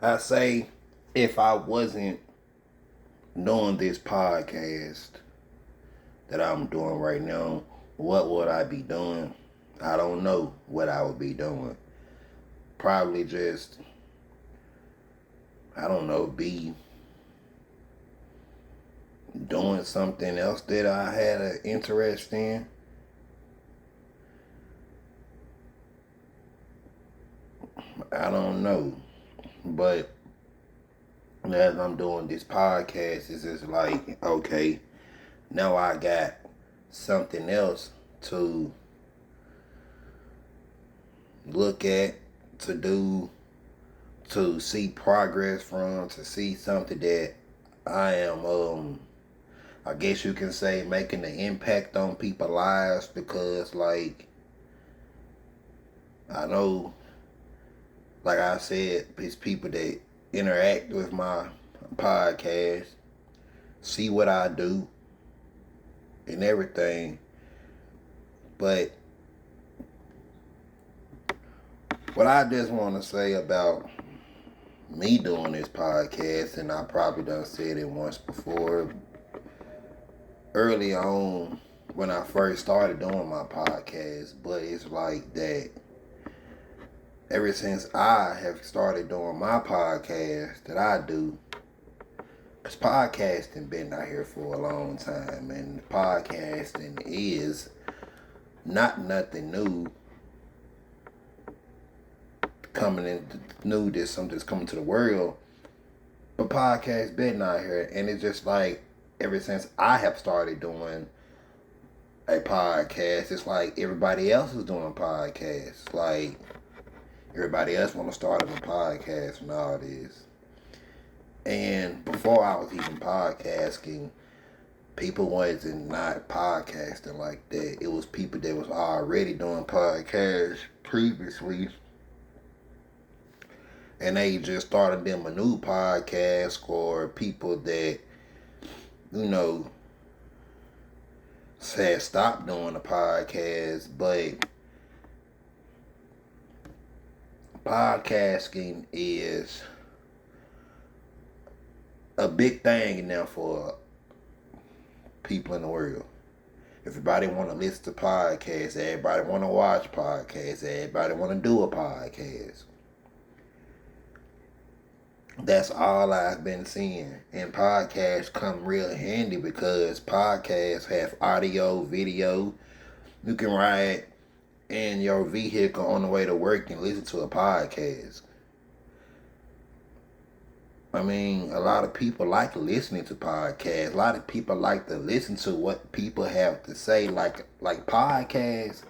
I say if I wasn't doing this podcast that I'm doing right now, what would I be doing? I don't know what I would be doing. Probably just, I don't know, be doing something else that I had an interest in. I don't know. But as I'm doing this podcast, it's just like, okay, now I got something else to look at, to do, to see progress from, to see something that I am, I guess you can say, making an impact on people's lives because, like, I know, like I said, it's people that interact with my podcast, see what I do and everything. But what I just want to say about me doing this podcast, and I probably done said it once before, early on when I first started doing my podcast, but it's like that ever since I have started doing my podcast that I do, because podcasting been out here for a long time, and podcasting is not nothing new coming in, new, there's something that's coming to the world, but podcast been out here, and it's just like ever since I have started doing a podcast, it's like everybody else is doing podcasts. Like everybody else want to start a podcast and all this. And before I was even podcasting, people wasn't not podcasting like that. It was people that was already doing podcasts previously, and they just started them a new podcast, or people that, you know, said stop doing the podcast. But podcasting is a big thing now for people in the world. Everybody want to listen to podcasts. Everybody want to watch podcasts. Everybody want to do a podcast. That's all I've been seeing. And podcasts come real handy because podcasts have audio, video. You can ride in your vehicle on the way to work and listen to a podcast. I mean, a lot of people like listening to podcasts. A lot of people like to listen to what people have to say. Like podcasts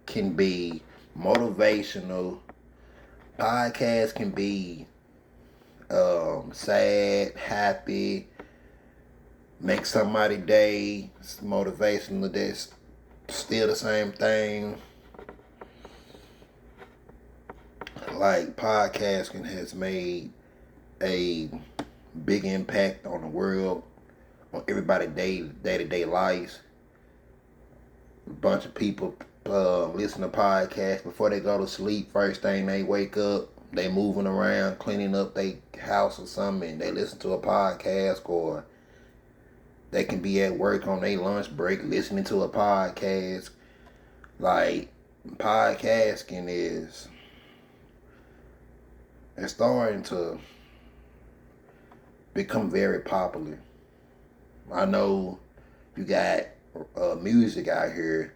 can be motivational. Podcasts can be sad, happy, make somebody day. It's motivational. That's still the same thing. Like podcasting has made a big impact on the world, on everybody's day-to-day lives. A bunch of people listen to podcasts before they go to sleep. First thing they wake up, they moving around, cleaning up their house or something, and they listen to a podcast, or they can be at work on their lunch break listening to a podcast. Like, podcasting is, it's starting to become very popular. I know you got music out here,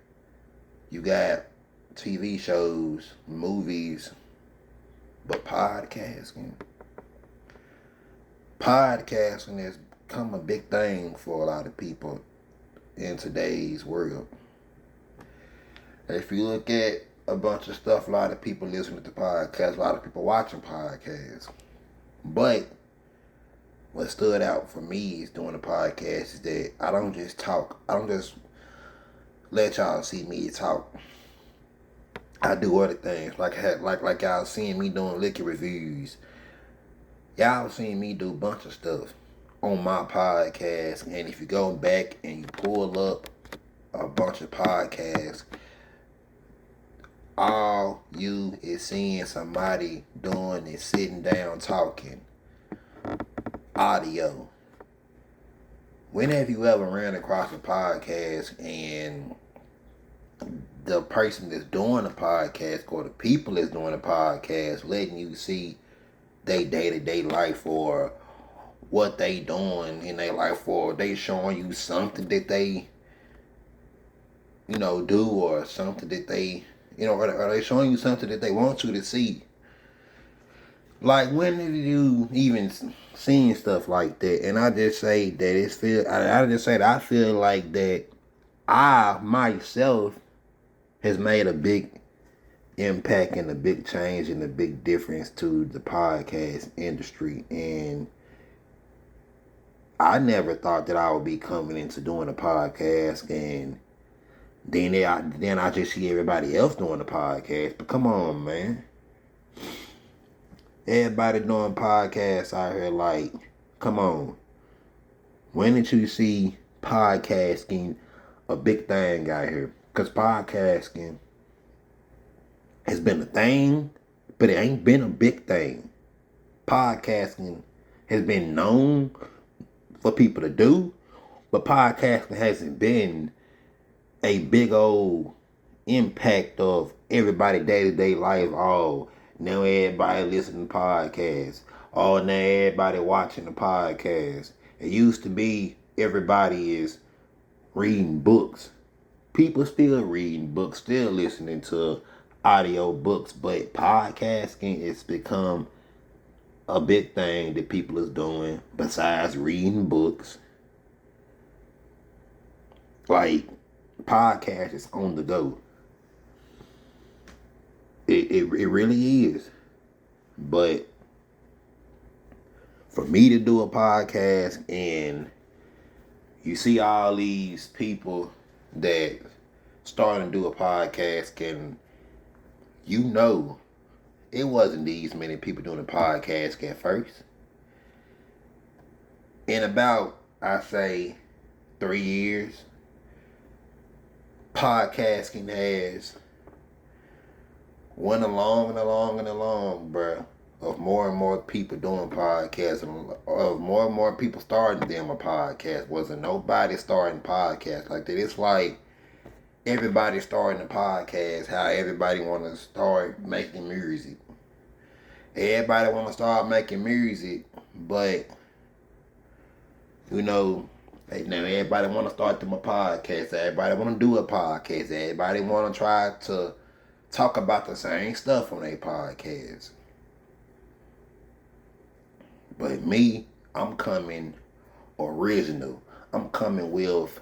you got TV shows, movies, but podcasting has become a big thing for a lot of people in today's world. If you look at a bunch of stuff, a lot of people listening to podcasts, a lot of people watching podcasts. But what stood out for me is doing a podcast is that I don't just talk. I don't just let y'all see me talk. I do other things. Like y'all seeing me doing liquor reviews. Y'all seen me do a bunch of stuff on my podcast. And if you go back and you pull up a bunch of podcasts, all you is seeing somebody doing is sitting down talking. Audio. When have you ever ran across a podcast and the person that's doing the podcast or the people that's doing the podcast letting you see their day-to-day life or what they doing in their life, or they showing you something that they do, or something that they are they showing you something that they want you to see? Like, when have you even seen stuff like that? And I just say that I feel like that I myself has made a big impact and a big change and a big difference to the podcast industry. And I never thought that I would be coming into doing a podcast, and then I just see everybody else doing the podcast. But come on, man. Everybody doing podcasts out here, like, come on. When did you see podcasting a big thing out here? Because podcasting has been a thing, but it ain't been a big thing. Podcasting has been known for people to do, but podcasting hasn't been a big old impact of everybody day-to-day life. Oh, now everybody listening to podcasts. Oh, now everybody watching the podcast. It used to be everybody is reading books. People still reading books, still listening to audio books, but podcasting has become a big thing that people is doing besides reading books. Like, podcast is on the go. It really is. But for me to do a podcast, and you see all these people that starting to do a podcast, and it wasn't these many people doing a podcast at first. In about, I say, 3 years, podcasting has went along and along and along, bruh, of more and more people doing podcasts, and of more and more people starting them a podcast. Wasn't nobody starting podcasts like that. It's like everybody starting a podcast, how everybody want to start making music. Everybody want to start making music, but now everybody want to start them a podcast. Everybody want to do a podcast. Everybody want to try to talk about the same stuff on their podcast. But me, I'm coming original. I'm coming with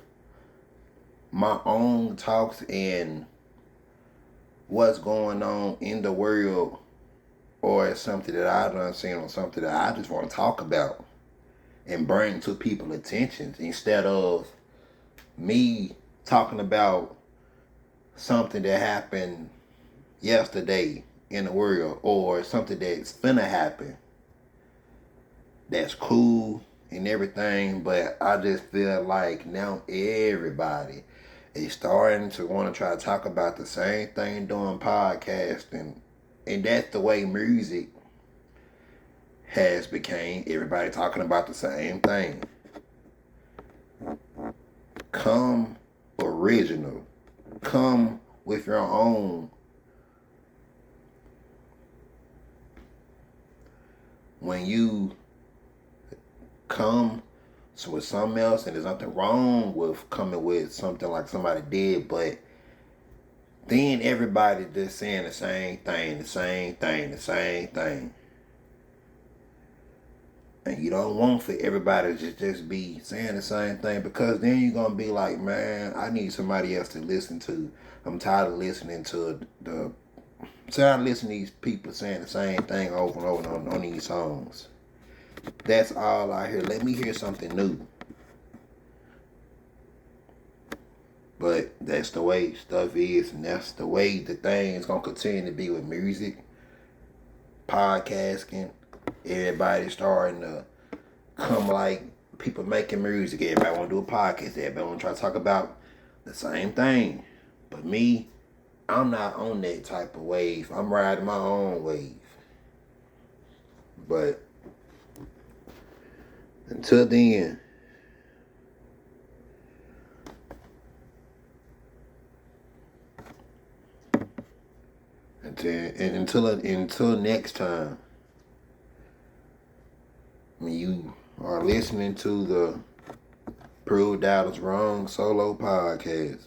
my own talks and what's going on in the world, or it's something that I done seen, or something that I just want to talk about and bring to people's attention, instead of me talking about something that happened yesterday in the world, or something that's finna happen that's cool and everything. But I just feel like now everybody is starting to want to try to talk about the same thing doing podcasting, and that's the way music has became. Everybody talking about the same thing. Come original. Come with your own. When you come with something else, and there's nothing wrong with coming with something like somebody did, but then everybody just saying the same thing. And you don't want for everybody to just be saying the same thing, because then you're going to be like, man, I need somebody else to listen to. I'm tired of listening to these people saying the same thing over and over on these songs. That's all I hear. Let me hear something new. But that's the way stuff is, and that's the way the thing is going to continue to be with music, podcasting. Everybody starting to come, like people making music. Everybody want to do a podcast. Everybody want to try to talk about the same thing. But me, I'm not on that type of wave. I'm riding my own wave. But until then, until next time, when you are listening to the Prove Doubters Wrong solo podcast,